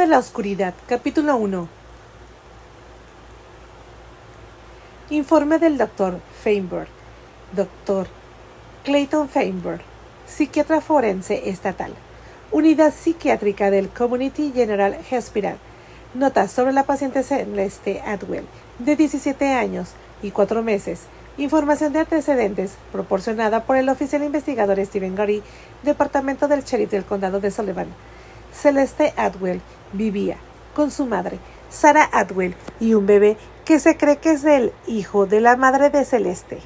de la Oscuridad, capítulo 1. Informe del Dr. Feinberg. Dr. Clayton Feinberg, psiquiatra forense estatal. Unidad psiquiátrica del Community General Hospital. Notas sobre la paciente Celeste Atwell, de 17 años y 4 meses. Información de antecedentes proporcionada por el oficial investigador Stephen Gary, Departamento del Sheriff del Condado de Sullivan. Celeste Atwell vivía con su madre, Sarah Atwell, y un bebé que se cree que es el hijo de la madre de Celeste,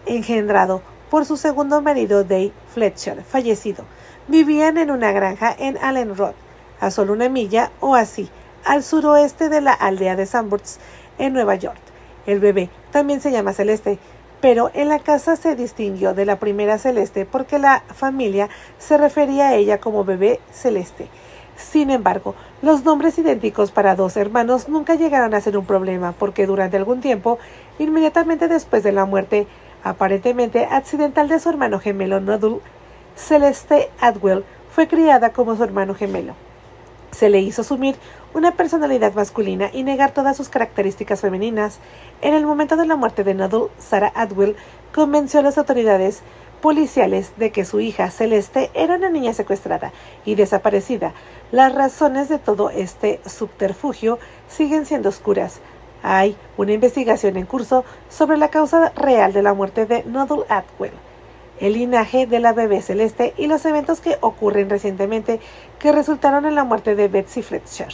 engendrado por su segundo marido Dave Fletcher, fallecido. Vivían en una granja en Allen Road, a solo 1 milla o así, al suroeste de la aldea de Sanborns, en Nueva York. El bebé también se llama Celeste, pero en la casa se distinguió de la primera Celeste porque la familia se refería a ella como bebé Celeste. Sin embargo, los nombres idénticos para 2 hermanos nunca llegaron a ser un problema porque durante algún tiempo, inmediatamente después de la muerte aparentemente accidental de su hermano gemelo Noodle, Celeste Atwell fue criada como su hermano gemelo. Se le hizo asumir una personalidad masculina y negar todas sus características femeninas. En el momento de la muerte de Noodle, Sarah Atwell convenció a las autoridades policiales de que su hija Celeste era una niña secuestrada y desaparecida. Las razones de todo este subterfugio siguen siendo oscuras. Hay una investigación en curso sobre la causa real de la muerte de Noodle Atwell, el linaje de la bebé Celeste y los eventos que ocurren recientemente que resultaron en la muerte de Betsy Fletcher,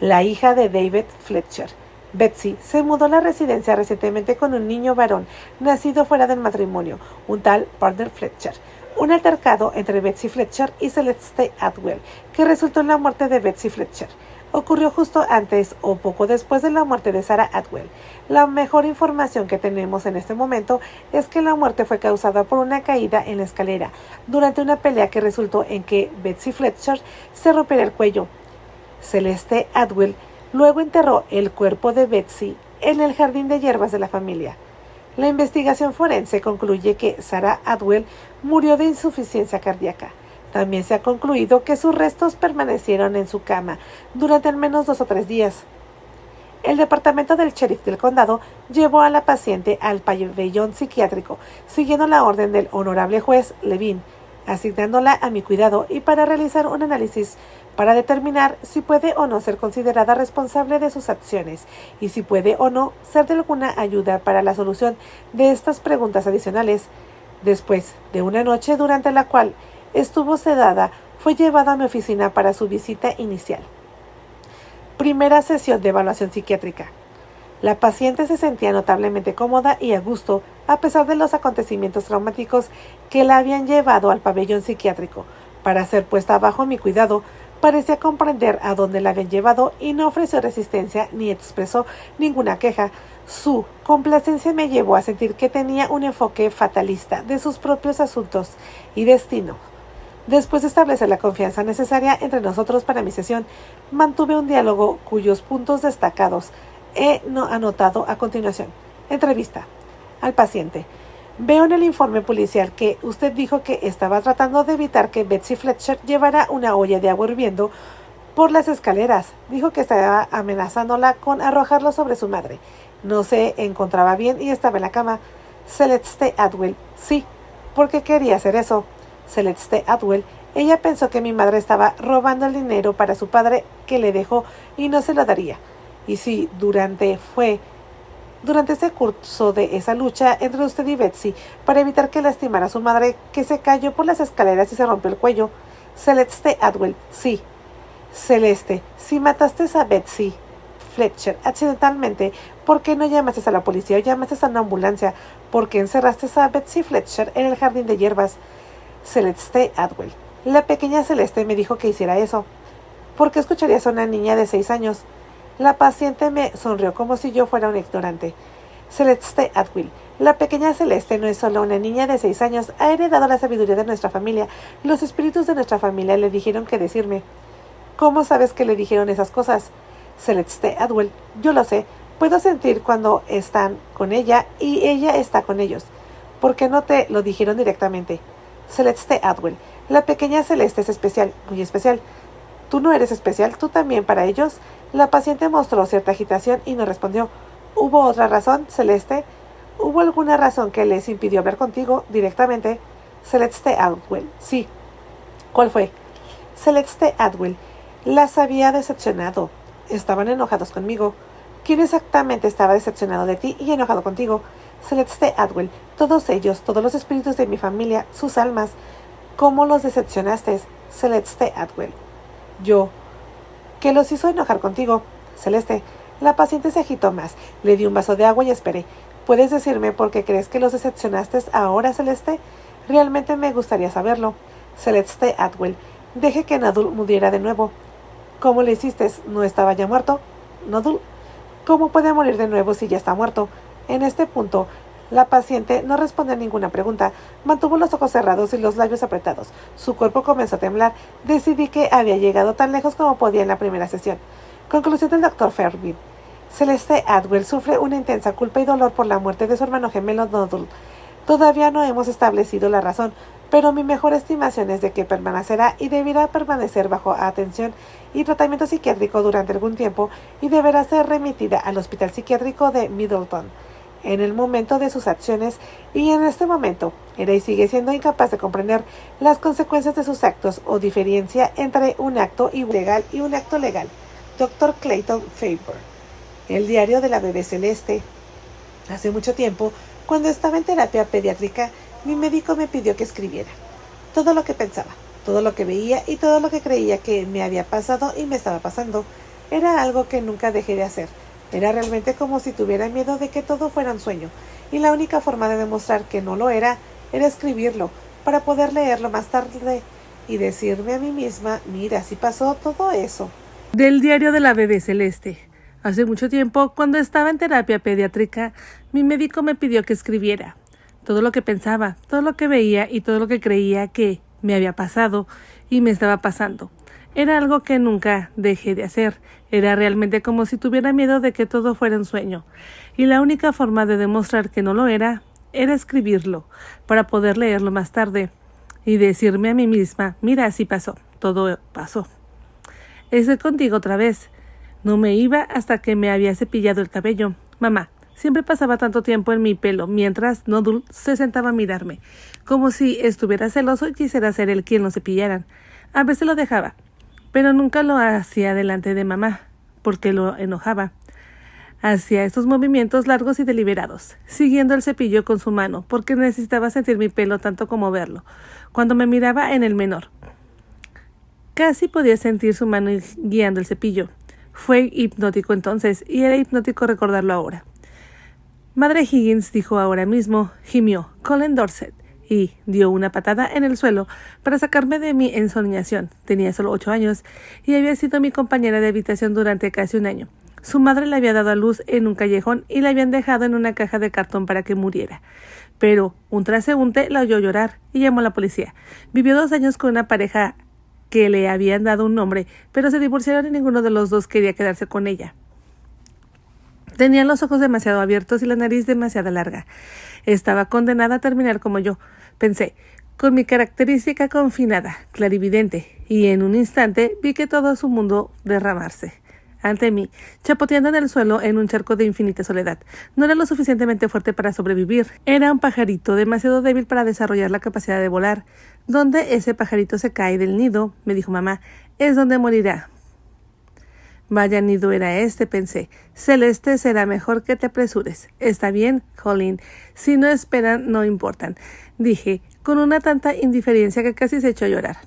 la hija de David Fletcher. Betsy se mudó a la residencia recientemente con un niño varón nacido fuera del matrimonio, un tal Parker Fletcher. Un altercado entre Betsy Fletcher y Celeste Atwell, que resultó en la muerte de Betsy Fletcher, ocurrió justo antes o poco después de la muerte de Sarah Atwell. La mejor información que tenemos en este momento es que la muerte fue causada por una caída en la escalera durante una pelea que resultó en que Betsy Fletcher se rompiera el cuello. Celeste Atwell luego enterró el cuerpo de Betsy en el jardín de hierbas de la familia. La investigación forense concluye que Sarah Atwell murió de insuficiencia cardíaca. También se ha concluido que sus restos permanecieron en su cama durante al menos 2 o 3 días. El departamento del sheriff del condado llevó a la paciente al pabellón psiquiátrico, siguiendo la orden del honorable juez Levine, asignándola a mi cuidado y para realizar un análisis para determinar si puede o no ser considerada responsable de sus acciones y si puede o no ser de alguna ayuda para la solución de estas preguntas adicionales. Después de una noche durante la cual estuvo sedada, fue llevada a mi oficina para su visita inicial. Primera sesión de evaluación psiquiátrica. La paciente se sentía notablemente cómoda y a gusto, a pesar de los acontecimientos traumáticos que la habían llevado al pabellón psiquiátrico. Para ser puesta bajo mi cuidado, parecía comprender a dónde la habían llevado y no ofreció resistencia ni expresó ninguna queja. Su complacencia me llevó a sentir que tenía un enfoque fatalista de sus propios asuntos y destino. Después de establecer la confianza necesaria entre nosotros para mi sesión, mantuve un diálogo cuyos puntos destacados he anotado a continuación. Entrevista al paciente. Veo en el informe policial que usted dijo que estaba tratando de evitar que Betsy Fletcher llevara una olla de agua hirviendo por las escaleras. Dijo que estaba amenazándola con arrojarlo sobre su madre. No se encontraba bien y estaba en la cama. Celeste Atwell. Sí. ¿Por qué quería hacer eso? Celeste Atwell. Ella pensó que mi madre estaba robando el dinero para su padre que le dejó y no se lo daría. Y sí, durante ese curso de esa lucha entre usted y Betsy para evitar que lastimara a su madre, que se cayó por las escaleras y se rompió el cuello. Celeste Atwell. Sí. Celeste, si mataste a Betsy Fletcher accidentalmente, ¿por qué no llamaste a la policía o llamaste a una ambulancia? ¿Por qué encerraste a Betsy Fletcher en el jardín de hierbas? Celeste Atwell. La pequeña Celeste me dijo que hiciera eso. ¿Por qué escucharías a una niña de 6 años? La paciente me sonrió como si yo fuera un ignorante. Celeste Atwell. La pequeña Celeste no es solo una niña de 6 años. Ha heredado la sabiduría de nuestra familia. Los espíritus de nuestra familia le dijeron qué decirme. ¿Cómo sabes que le dijeron esas cosas? Celeste Atwell. Yo lo sé. Puedo sentir cuando están con ella y ella está con ellos. ¿Por qué no te lo dijeron directamente? Celeste Atwell. La pequeña Celeste es especial, muy especial. Tú no eres especial, tú también para ellos. La paciente mostró cierta agitación y no respondió. ¿Hubo otra razón, Celeste? ¿Hubo alguna razón que les impidió hablar contigo directamente? Celeste Atwell. Sí. ¿Cuál fue? Celeste Atwell. Las había decepcionado. Estaban enojados conmigo. ¿Quién exactamente estaba decepcionado de ti y enojado contigo? Celeste Atwell. Todos ellos, todos los espíritus de mi familia, sus almas. ¿Cómo los decepcionaste? Celeste Atwell. Yo. ¿Qué los hizo enojar contigo? Celeste. La paciente se agitó más. Le di un vaso de agua y esperé. ¿Puedes decirme por qué crees que los decepcionaste ahora, Celeste? Realmente me gustaría saberlo. Celeste Atwell. Deje que Nodul muriera de nuevo. ¿Cómo le hiciste? ¿No estaba ya muerto? Nodul. ¿Cómo puede morir de nuevo si ya está muerto? En este punto, la paciente no respondió a ninguna pregunta. Mantuvo los ojos cerrados y los labios apretados. Su cuerpo comenzó a temblar. Decidí que había llegado tan lejos como podía en la primera sesión. Conclusión del Dr. Fairview. Celeste Atwell sufre una intensa culpa y dolor por la muerte de su hermano gemelo Nodul. Todavía no hemos establecido la razón, pero mi mejor estimación es de que permanecerá y deberá permanecer bajo atención y tratamiento psiquiátrico durante algún tiempo y deberá ser remitida al hospital psiquiátrico de Middleton. En el momento de sus acciones y en este momento, era y sigue siendo incapaz de comprender las consecuencias de sus actos o diferencia entre un acto ilegal y un acto legal. Dr. Clayton Faber. El diario de la bebé Celeste. Hace mucho tiempo, cuando estaba en terapia pediátrica, mi médico me pidió que escribiera todo lo que pensaba, todo lo que veía y todo lo que creía que me había pasado y me estaba pasando. Era algo que nunca dejé de hacer. Era realmente como si tuviera miedo de que todo fuera un sueño, y la única forma de demostrar que no lo era escribirlo, para poder leerlo más tarde y decirme a mí misma, mira, si pasó todo eso. Del diario de la bebé Celeste. Hace mucho tiempo, cuando estaba en terapia pediátrica, mi médico me pidió que escribiera todo lo que pensaba, todo lo que veía y todo lo que creía que me había pasado y me estaba pasando. Era algo que nunca dejé de hacer. Era realmente como si tuviera miedo de que todo fuera un sueño. Y la única forma de demostrar que no lo era escribirlo, para poder leerlo más tarde y decirme a mí misma, mira, así pasó, todo pasó. Estoy contigo otra vez. No me iba hasta que me había cepillado el cabello. Mamá siempre pasaba tanto tiempo en mi pelo mientras Nodul se sentaba a mirarme, como si estuviera celoso y quisiera ser él quien lo cepillaran. A veces lo dejaba, pero nunca lo hacía delante de mamá, porque lo enojaba. Hacía estos movimientos largos y deliberados, siguiendo el cepillo con su mano, porque necesitaba sentir mi pelo tanto como verlo, cuando me miraba en el menor. Casi podía sentir su mano guiando el cepillo. Fue hipnótico entonces, y era hipnótico recordarlo ahora. Madre Higgins dijo ahora mismo, gimió, Colin Dorset, y dio una patada en el suelo para sacarme de mi ensoñación. Tenía solo 8 años, y había sido mi compañera de habitación durante casi un año. Su madre le había dado a luz en un callejón y la habían dejado en una caja de cartón para que muriera. Pero un transeúnte la oyó llorar y llamó a la policía. Vivió 2 años con una pareja que le habían dado un nombre, pero se divorciaron y ninguno de los dos quería quedarse con ella. Tenían los ojos demasiado abiertos y la nariz demasiado larga. Estaba condenada a terminar como yo, pensé, con mi característica confinada, clarividente, y en un instante vi que todo su mundo derramarse ante mí, chapoteando en el suelo en un charco de infinita soledad. No era lo suficientemente fuerte para sobrevivir. Era un pajarito demasiado débil para desarrollar la capacidad de volar. Donde ese pajarito se cae del nido, me dijo mamá, es donde morirá. Vaya nido era este, pensé. Celeste, será mejor que te apresures. Está bien, Colin. Si no esperan, no importan, dije, con una tanta indiferencia que casi se echó a llorar.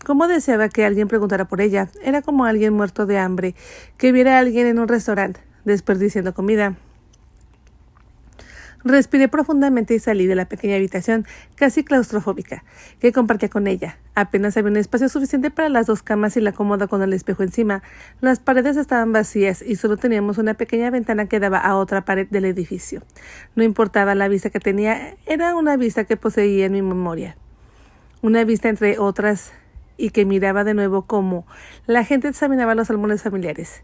Cómo deseaba que alguien preguntara por ella. Era como alguien muerto de hambre, que viera a alguien en un restaurante, desperdiciando comida. Respiré profundamente y salí de la pequeña habitación, casi claustrofóbica, que compartía con ella. Apenas había un espacio suficiente para las 2 camas y la cómoda con el espejo encima. Las paredes estaban vacías y solo teníamos una pequeña ventana que daba a otra pared del edificio. No importaba la vista que tenía, era una vista que poseía en mi memoria. Una vista entre otras y que miraba de nuevo cómo la gente examinaba los álbumes familiares.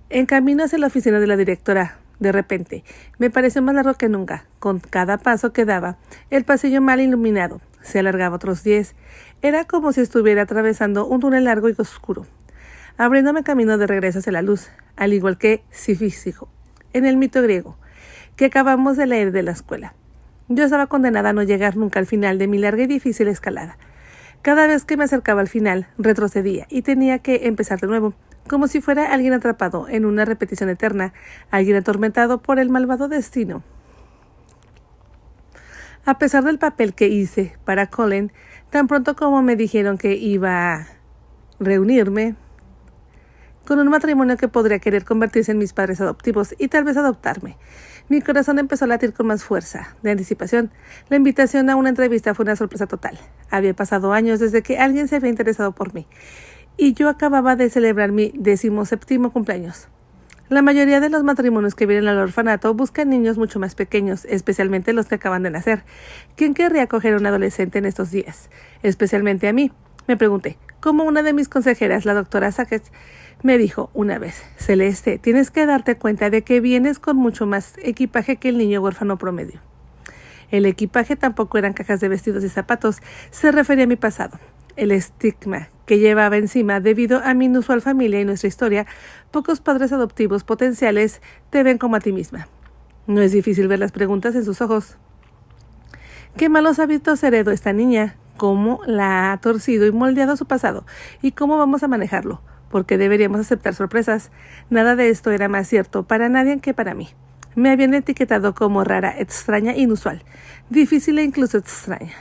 En camino hacia la oficina de la directora, de repente, me pareció más largo que nunca. Con cada paso que daba, el pasillo mal iluminado se alargaba otros 10. Era como si estuviera atravesando un túnel largo y oscuro. abriéndome camino de regreso hacia la luz, al igual que Sísico, en el mito griego, que acabamos de leer de la escuela. Yo estaba condenada a no llegar nunca al final de mi larga y difícil escalada. Cada vez que me acercaba al final, retrocedía y tenía que empezar de nuevo, como si fuera alguien atrapado en una repetición eterna, alguien atormentado por el malvado destino. A pesar del papel que hice para Colin, tan pronto como me dijeron que iba a reunirme con un matrimonio que podría querer convertirse en mis padres adoptivos y tal vez adoptarme, mi corazón empezó a latir con más fuerza, de anticipación. La invitación a una entrevista fue una sorpresa total. Había pasado años desde que alguien se había interesado por mí, y yo acababa de celebrar mi 17º cumpleaños. La mayoría de los matrimonios que vienen al orfanato buscan niños mucho más pequeños, especialmente los que acaban de nacer. ¿Quién querría acoger a un adolescente en estos días? Especialmente a mí. Me pregunté, como una de mis consejeras, la doctora Sackett, me dijo una vez: Celeste, tienes que darte cuenta de que vienes con mucho más equipaje que el niño huérfano promedio. El equipaje tampoco eran cajas de vestidos y zapatos, se refería a mi pasado. El estigma que llevaba encima debido a mi inusual familia y nuestra historia. Pocos padres adoptivos potenciales te ven como a ti misma. No es difícil ver las preguntas en sus ojos. ¿Qué malos hábitos heredó esta niña? ¿Cómo la ha torcido y moldeado su pasado? ¿Y cómo vamos a manejarlo? Porque deberíamos aceptar sorpresas. Nada de esto era más cierto para nadie que para mí. Me habían etiquetado como rara, extraña, inusual, difícil e incluso extraña.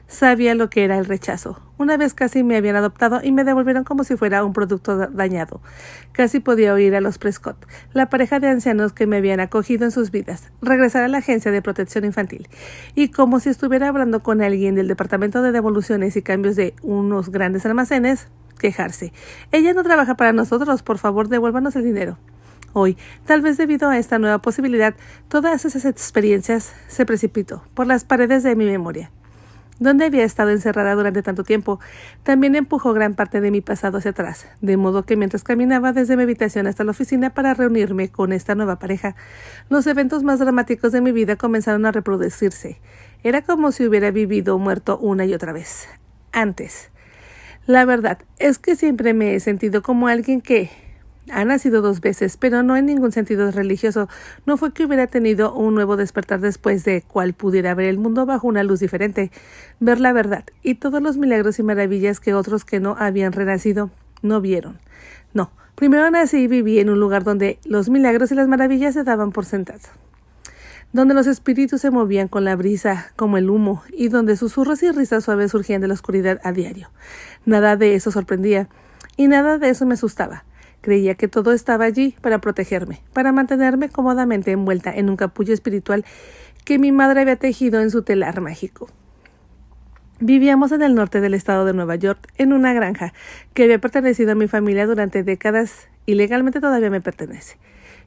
Sabía lo que era el rechazo. Una vez casi me habían adoptado y me devolvieron como si fuera un producto dañado. Casi podía oír a los Prescott, la pareja de ancianos que me habían acogido en sus vidas, regresar a la agencia de protección infantil, y como si estuviera hablando con alguien del departamento de devoluciones y cambios de unos grandes almacenes, quejarse. Ella no trabaja para nosotros, por favor, devuélvanos el dinero. Hoy, tal vez debido a esta nueva posibilidad, todas esas experiencias se precipitó por las paredes de mi memoria. Donde había estado encerrada durante tanto tiempo, también empujó gran parte de mi pasado hacia atrás, de modo que mientras caminaba desde mi habitación hasta la oficina para reunirme con esta nueva pareja, los eventos más dramáticos de mi vida comenzaron a reproducirse. Era como si hubiera vivido o muerto una y otra vez. Antes. La verdad es que siempre me he sentido como alguien que ha nacido 2 veces, pero no en ningún sentido religioso. No fue que hubiera tenido un nuevo despertar después de cual pudiera ver el mundo bajo una luz diferente, ver la verdad y todos los milagros y maravillas que otros que no habían renacido no vieron. No, primero nací y viví en un lugar donde los milagros y las maravillas se daban por sentado, donde los espíritus se movían con la brisa como el humo y donde susurros y risas suaves surgían de la oscuridad a diario. Nada de eso sorprendía y nada de eso me asustaba. Creía que todo estaba allí para protegerme, para mantenerme cómodamente envuelta en un capullo espiritual que mi madre había tejido en su telar mágico. Vivíamos en el norte del estado de Nueva York, en una granja que había pertenecido a mi familia durante décadas y legalmente todavía me pertenece.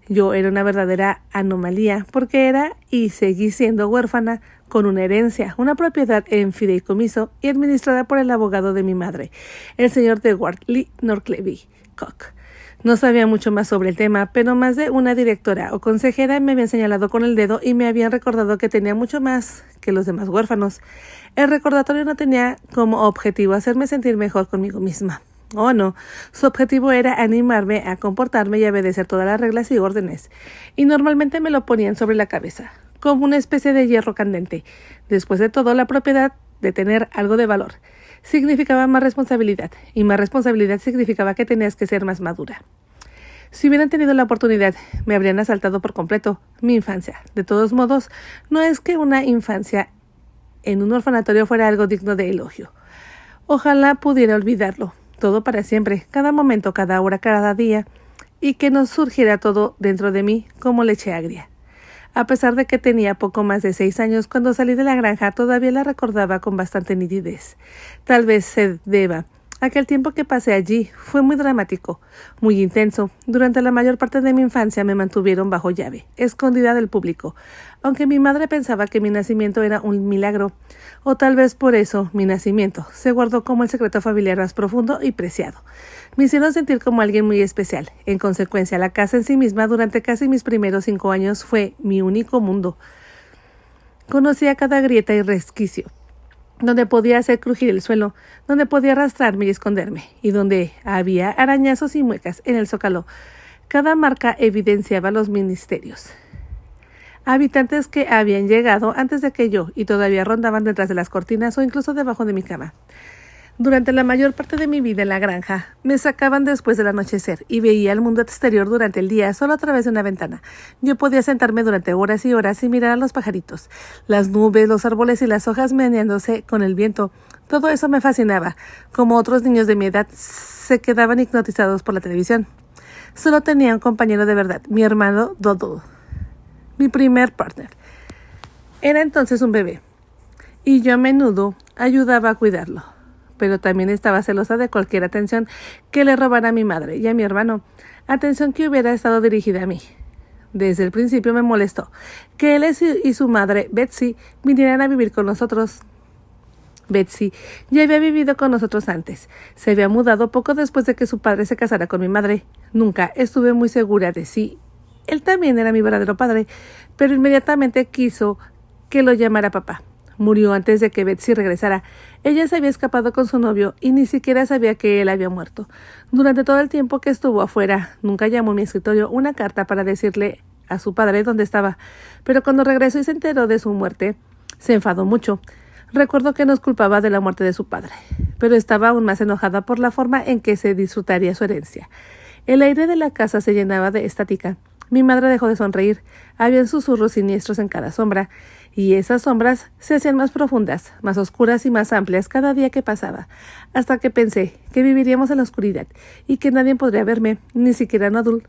Yo era una verdadera anomalía porque era y seguí siendo huérfana con una herencia, una propiedad en fideicomiso y administrada por el abogado de mi madre, el señor Edward Lee Norclevy Koch. No sabía mucho más sobre el tema, pero más de una directora o consejera me habían señalado con el dedo y me habían recordado que tenía mucho más que los demás huérfanos. El recordatorio no tenía como objetivo hacerme sentir mejor conmigo misma. Oh, no. Su objetivo era animarme a comportarme y obedecer todas las reglas y órdenes. Y normalmente me lo ponían sobre la cabeza, como una especie de hierro candente. Después de todo, la propiedad de tener algo de valor significaba más responsabilidad, y más responsabilidad significaba que tenías que ser más madura. Si hubieran tenido la oportunidad, me habrían asaltado por completo mi infancia. De todos modos, no es que una infancia en un orfanatorio fuera algo digno de elogio. Ojalá pudiera olvidarlo, todo para siempre, cada momento, cada hora, cada día, y que no surgiera todo dentro de mí como leche agria. A pesar de que tenía poco más de 6 años cuando salí de la granja, todavía la recordaba con bastante nitidez. Tal vez se deba a que el tiempo que pasé allí fue muy dramático, muy intenso. Durante la mayor parte de mi infancia me mantuvieron bajo llave, escondida del público, aunque mi madre pensaba que mi nacimiento era un milagro, o tal vez por eso mi nacimiento se guardó como el secreto familiar más profundo y preciado. Me hicieron sentir como alguien muy especial. En consecuencia, la casa en sí misma durante casi mis primeros 5 años fue mi único mundo. Conocía cada grieta y resquicio donde podía hacer crujir el suelo, donde podía arrastrarme y esconderme, y donde había arañazos y muecas en el zócalo. Cada marca evidenciaba los ministerios. Habitantes que habían llegado antes de que yo y todavía rondaban detrás de las cortinas o incluso debajo de mi cama. Durante la mayor parte de mi vida en la granja, me sacaban después del anochecer y veía el mundo exterior durante el día solo a través de una ventana. Yo podía sentarme durante horas y horas y mirar a los pajaritos, las nubes, los árboles y las hojas meneándose con el viento. Todo eso me fascinaba. Como otros niños de mi edad, se quedaban hipnotizados por la televisión. Solo tenía un compañero de verdad, mi hermano Dodo, mi primer partner. Era entonces un bebé, y yo a menudo ayudaba a cuidarlo. Pero también estaba celosa de cualquier atención que le robara a mi madre y a mi hermano, atención que hubiera estado dirigida a mí. Desde el principio me molestó que él y su madre, Betsy, vinieran a vivir con nosotros. Betsy ya había vivido con nosotros antes. Se había mudado poco después de que su padre se casara con mi madre. Nunca estuve muy segura de si él también era mi verdadero padre, pero inmediatamente quiso que lo llamara papá. Murió antes de que Betsy regresara. Ella se había escapado con su novio y ni siquiera sabía que él había muerto. Durante todo el tiempo que estuvo afuera, nunca llamó a mi escritorio una carta para decirle a su padre dónde estaba. Pero cuando regresó y se enteró de su muerte, se enfadó mucho. Recuerdo que nos culpaba de la muerte de su padre, pero estaba aún más enojada por la forma en que se disfrutaría su herencia. El aire de la casa se llenaba de estática. Mi madre dejó de sonreír. Habían susurros siniestros en cada sombra, y esas sombras se hacían más profundas, más oscuras y más amplias cada día que pasaba, hasta que pensé que viviríamos en la oscuridad y que nadie podría verme, ni siquiera Noodle.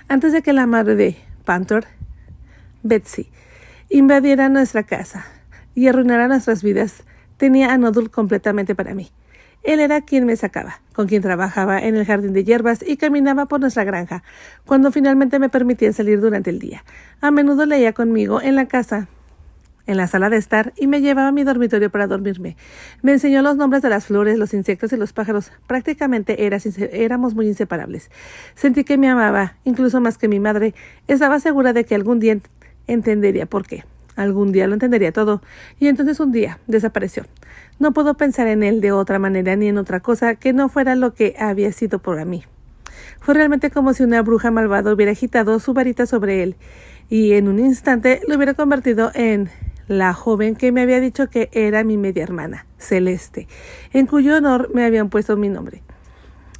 Antes de que la madre de Panther, Betsy, invadiera nuestra casa y arruinara nuestras vidas, tenía a Noodle completamente para mí. Él era quien me sacaba, con quien trabajaba en el jardín de hierbas y caminaba por nuestra granja, cuando finalmente me permitían salir durante el día. A menudo leía conmigo en la casa, en la sala de estar, y me llevaba a mi dormitorio para dormirme. Me enseñó los nombres de las flores, los insectos y los pájaros. Prácticamente éramos muy inseparables. Sentí que me amaba, incluso más que mi madre. Estaba segura de que algún día entendería por qué. Algún día lo entendería todo, y entonces un día desapareció. No puedo pensar en él de otra manera ni en otra cosa que no fuera lo que había sido por mí. Fue realmente como si una bruja malvada hubiera agitado su varita sobre él, y en un instante lo hubiera convertido en la joven que me había dicho que era mi media hermana, Celeste, en cuyo honor me habían puesto mi nombre.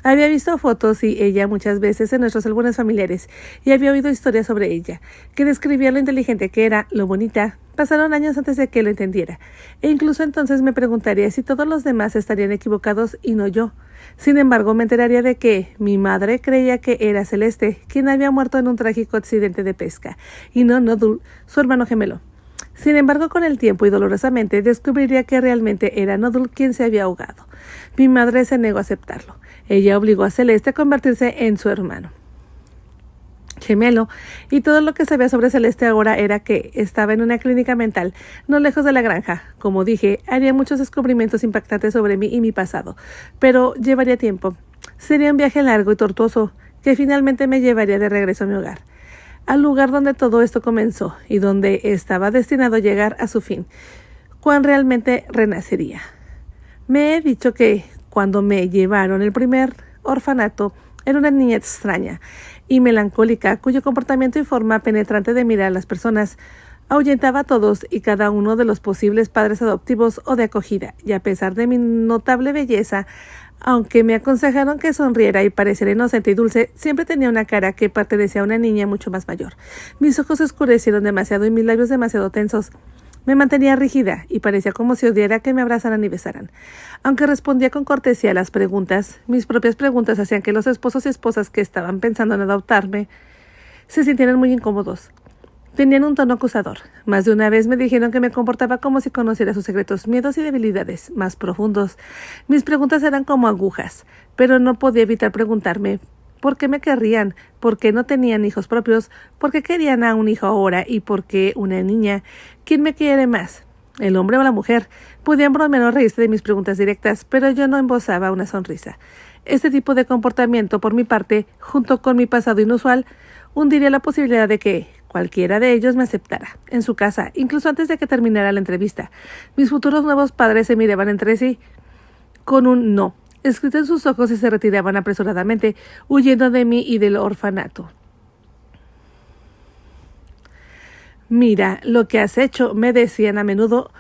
Había visto fotos y ella muchas veces en nuestros álbumes familiares y había oído historias sobre ella, que describía lo inteligente que era, lo bonita. Pasaron años antes de que lo entendiera, e incluso entonces me preguntaría si todos los demás estarían equivocados y no yo. Sin embargo, me enteraría de que mi madre creía que era Celeste, quien había muerto en un trágico accidente de pesca, y no Noodle, su hermano gemelo. Sin embargo, con el tiempo y dolorosamente, descubriría que realmente era Noodle quien se había ahogado. Mi madre se negó a aceptarlo. Ella obligó a Celeste a convertirse en su hermano gemelo, y todo lo que sabía sobre Celeste ahora era que estaba en una clínica mental, no lejos de la granja. Como dije, haría muchos descubrimientos impactantes sobre mí y mi pasado, pero llevaría tiempo. Sería un viaje largo y tortuoso, que finalmente me llevaría de regreso a mi hogar, al lugar donde todo esto comenzó y donde estaba destinado a llegar a su fin, cuando realmente renacería. Me he dicho que cuando me llevaron al primer orfanato, era una niña extraña y melancólica, cuyo comportamiento y forma penetrante de mirar a las personas ahuyentaba a todos y cada uno de los posibles padres adoptivos o de acogida, y a pesar de mi notable belleza, aunque me aconsejaron que sonriera y pareciera inocente y dulce, siempre tenía una cara que pertenecía a una niña mucho más mayor. Mis ojos se oscurecieron demasiado y mis labios demasiado tensos. Me mantenía rígida y parecía como si odiara que me abrazaran y besaran. Aunque respondía con cortesía a las preguntas, mis propias preguntas hacían que los esposos y esposas que estaban pensando en adoptarme se sintieran muy incómodos. Tenían un tono acusador. Más de una vez me dijeron que me comportaba como si conociera sus secretos, miedos y debilidades más profundos. Mis preguntas eran como agujas, pero no podía evitar preguntarme ¿por qué me querrían? ¿Por qué no tenían hijos propios? ¿Por qué querían a un hijo ahora? ¿Y por qué una niña? ¿Quién me quiere más? ¿El hombre o la mujer? Podían bromear o reírse de mis preguntas directas, pero yo no embozaba una sonrisa. Este tipo de comportamiento, por mi parte, junto con mi pasado inusual, hundiría la posibilidad de que, cualquiera de ellos me aceptara, en su casa, incluso antes de que terminara la entrevista. Mis futuros nuevos padres se miraban entre sí con un no escrito en sus ojos y se retiraban apresuradamente, huyendo de mí y del orfanato. «Mira lo que has hecho», me decían a menudo.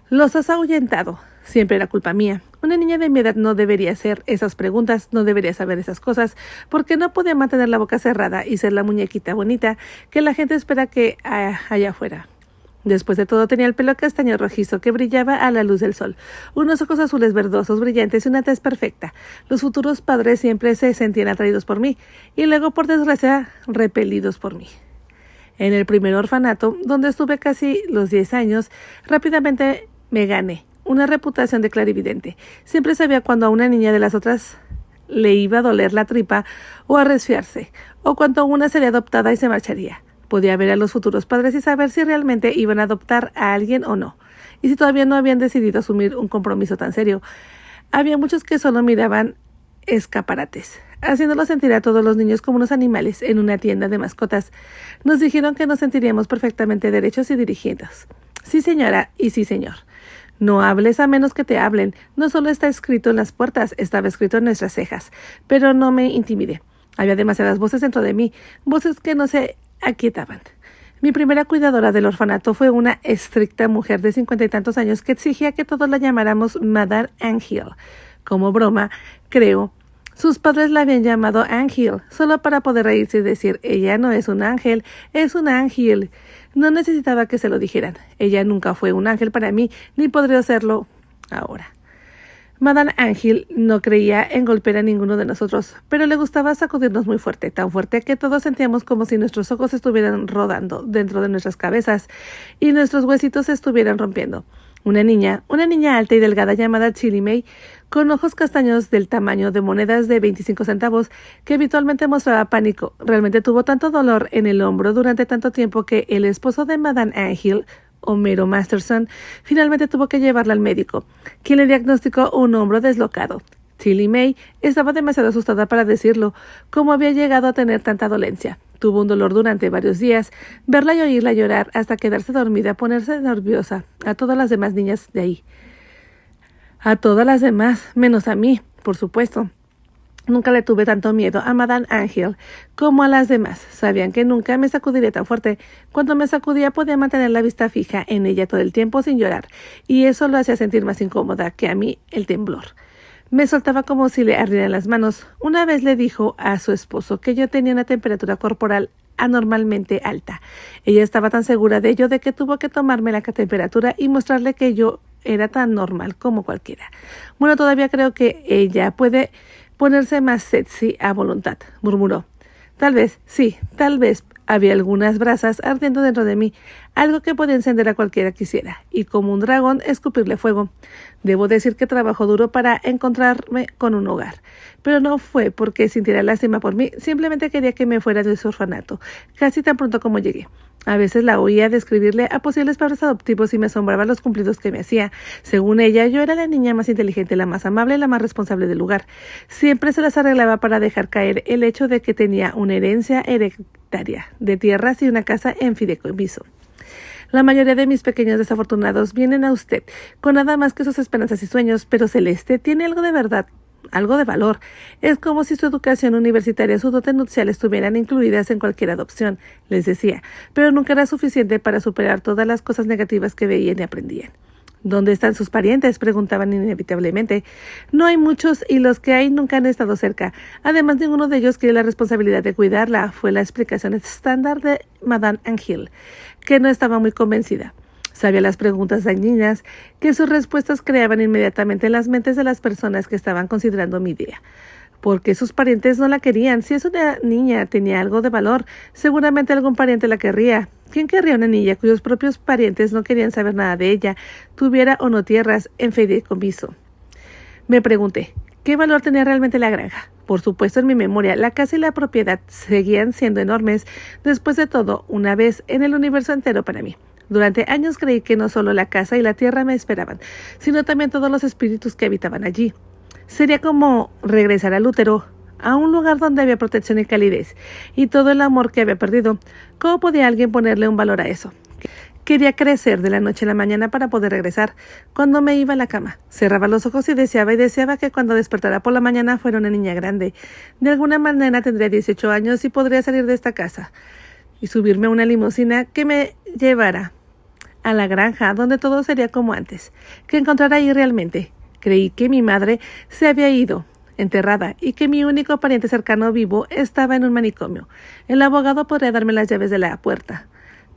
«Los has ahuyentado». Siempre era culpa mía. Una niña de mi edad no debería hacer esas preguntas, no debería saber esas cosas, porque no podía mantener la boca cerrada y ser la muñequita bonita que la gente espera que allá afuera. Después de todo, tenía el pelo castaño rojizo que brillaba a la luz del sol, unos ojos azules verdosos brillantes y una tez perfecta. Los futuros padres siempre se sentían atraídos por mí y luego, por desgracia, repelidos por mí. En el primer orfanato, donde estuve casi los 10 años, rápidamente me gané una reputación de clarividente. Siempre sabía cuando a una niña de las otras le iba a doler la tripa o a resfriarse, o cuando una sería adoptada y se marcharía. Podía ver a los futuros padres y saber si realmente iban a adoptar a alguien o no, y si todavía no habían decidido asumir un compromiso tan serio. Había muchos que solo miraban escaparates, haciéndolo sentir a todos los niños como unos animales en una tienda de mascotas. Nos dijeron que nos sentiríamos perfectamente derechos y dirigidos. Sí, señora, y sí, señor. No hables a menos que te hablen. No solo está escrito en las puertas, estaba escrito en nuestras cejas. Pero no me intimidé. Había demasiadas voces dentro de mí, voces que no se aquietaban. Mi primera cuidadora del orfanato fue una estricta mujer de 50 y tantos años que exigía que todos la llamáramos Madame Angel. Como broma, creo, sus padres la habían llamado Angel, solo para poder reírse y decir, ella no es un ángel, es un ángel. No necesitaba que se lo dijeran. Ella nunca fue un ángel para mí, ni podría serlo ahora. Madame Angel no creía en golpear a ninguno de nosotros, pero le gustaba sacudirnos muy fuerte, tan fuerte que todos sentíamos como si nuestros ojos estuvieran rodando dentro de nuestras cabezas y nuestros huesitos se estuvieran rompiendo. Una niña alta y delgada llamada Chili May, con ojos castaños del tamaño de monedas de 25 centavos, que habitualmente mostraba pánico. Realmente tuvo tanto dolor en el hombro durante tanto tiempo que el esposo de Madame Angel, Homero Masterson, finalmente tuvo que llevarla al médico, quien le diagnosticó un hombro deslocado. Chili May estaba demasiado asustada para decirlo, cómo había llegado a tener tanta dolencia. Tuvo un dolor durante varios días, verla y oírla llorar hasta quedarse dormida, ponerse nerviosa, a todas las demás niñas de ahí. A todas las demás, menos a mí, por supuesto. Nunca le tuve tanto miedo a Madame Angel como a las demás. Sabían que nunca me sacudiría tan fuerte. Cuando me sacudía podía mantener la vista fija en ella todo el tiempo sin llorar, y eso lo hacía sentir más incómoda que a mí el temblor. Me soltaba como si le ardieran las manos. Una vez le dijo a su esposo que yo tenía una temperatura corporal anormalmente alta. Ella estaba tan segura de ello de que tuvo que tomarme la temperatura y mostrarle que yo era tan normal como cualquiera. Bueno, todavía creo que ella puede ponerse más sexy a voluntad, murmuró. Tal vez, sí, tal vez. Había algunas brasas ardiendo dentro de mí, algo que podía encender a cualquiera quisiera, y como un dragón escupirle fuego. Debo decir que trabajó duro para encontrarme con un hogar, pero no fue porque sintiera lástima por mí, simplemente quería que me fuera de su orfanato, casi tan pronto como llegué. A veces la oía describirle a posibles padres adoptivos y me asombraba los cumplidos que me hacía. Según ella, yo era la niña más inteligente, la más amable y la más responsable del lugar. Siempre se las arreglaba para dejar caer el hecho de que tenía una herencia hereditaria de tierras y una casa en fideicomiso. La mayoría de mis pequeños desafortunados vienen a usted con nada más que sus esperanzas y sueños, pero Celeste tiene algo de verdad, algo de valor. Es como si su educación universitaria y su dote nupcial estuvieran incluidas en cualquier adopción, les decía, pero nunca era suficiente para superar todas las cosas negativas que veían y aprendían. ¿Dónde están sus parientes?, preguntaban inevitablemente. No hay muchos y los que hay nunca han estado cerca. Además, ninguno de ellos quiere la responsabilidad de cuidarla, fue la explicación estándar de Madame Angel, que no estaba muy convencida. Sabía las preguntas dañinas que sus respuestas creaban inmediatamente en las mentes de las personas que estaban considerando mi idea. ¿Por qué sus parientes no la querían? Si es una niña, tenía algo de valor. Seguramente algún pariente la querría. ¿Quién querría una niña cuyos propios parientes no querían saber nada de ella, tuviera o no tierras en fideicomiso? Me pregunté, ¿qué valor tenía realmente la granja? Por supuesto, en mi memoria, la casa y la propiedad seguían siendo enormes. Después de todo, una vez en el universo entero para mí. Durante años creí que no solo la casa y la tierra me esperaban, sino también todos los espíritus que habitaban allí. Sería como regresar al útero, a un lugar donde había protección y calidez, y todo el amor que había perdido. ¿Cómo podía alguien ponerle un valor a eso? Quería crecer de la noche a la mañana para poder regresar. Cuando me iba a la cama, cerraba los ojos y deseaba que cuando despertara por la mañana fuera una niña grande. De alguna manera tendría 18 años y podría salir de esta casa y subirme a una limusina que me llevara a la granja, donde todo sería como antes, que encontrara ahí realmente. Creí que mi madre se había ido, enterrada, y que mi único pariente cercano vivo estaba en un manicomio. El abogado podría darme las llaves de la puerta,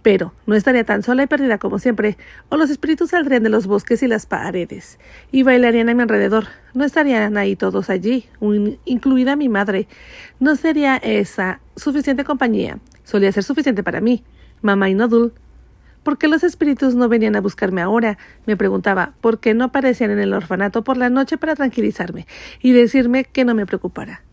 pero no estaría tan sola y perdida como siempre, o los espíritus saldrían de los bosques y las paredes, y bailarían a mi alrededor. No estarían ahí todos allí, incluida mi madre. No sería esa suficiente compañía. Solía ser suficiente para mí, mamá y Nodul. ¿Por qué los espíritus no venían a buscarme ahora? Me preguntaba. ¿Por qué no aparecían en el orfanato por la noche para tranquilizarme y decirme que no me preocupara?